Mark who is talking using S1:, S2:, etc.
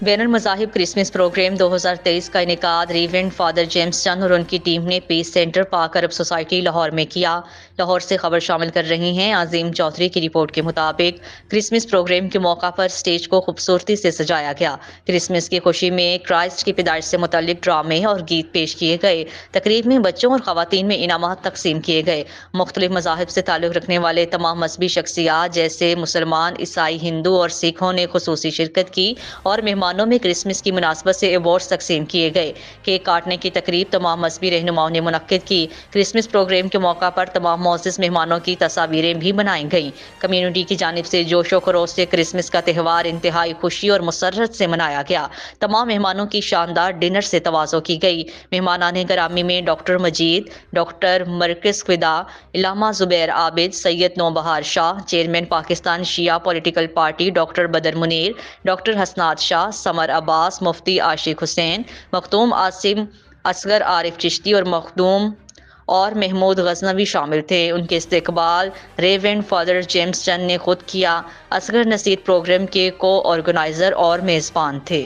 S1: بین المذاہب Christmas programme 2023 کا انعقاد reverend father James چند اور ان کی ٹیم نے پیس سینٹر پاک عرب سوسائٹی لاہور میں کیا۔ لاہور سے خبر شامل کر رہی ہیں عظیم چودھری کی رپورٹ کے مطابق کرسمس پروگرام کے موقع پر سٹیج کو خوبصورتی سے سجایا گیا۔ کرسمس کی خوشی میں کرائسٹ کی پیدائش سے متعلق ڈرامے اور گیت پیش کیے گئے۔ تقریب میں بچوں اور خواتین میں انعامات تقسیم کیے گئے۔ مختلف مذاہب سے تعلق رکھنے والے تمام مذہبی شخصیات جیسے مسلمان، عیسائی، ہندو اور سکھوں نے خصوصی شرکت کی اور مہمانوں میں کرسمس کی مناسبت سے ایوارڈز تقسیم کیے گئے۔ کیک کاٹنے کی تقریب تمام مذہبی رہنماؤں نے منعقد کی۔ کرسمس پروگرام کے موقع پر تمام معزز مہمانوں کی تصاویریں بھی بنائی گئیں۔ کمیونٹی کی جانب سے جوش و خروش سے کرسمس کا تہوار انتہائی خوشی اور مسرت سے منایا گیا۔ تمام مہمانوں کی شاندار ڈنر سے تواضع کی گئی۔ مہمانان گرامی میں ڈاکٹر مجید، ڈاکٹر مرکز خدا، علامہ زبیر عابد، سید نوبہار شاہ، چیئرمین پاکستان شیعہ پولیٹیکل پارٹی ڈاکٹر بدر منیر، ڈاکٹر حسنات شاہ، سمر عباس، مفتی عاشق حسین، مختوم عاصم، اصغر عارف چشتی اور مخدوم اور محمود غزنوی شامل تھے۔ ان کے استقبال ریورنڈ فادر جیمز چند نے خود کیا۔ اصغر نصیر پروگرام کے کو آرگنائزر اور میزبان تھے۔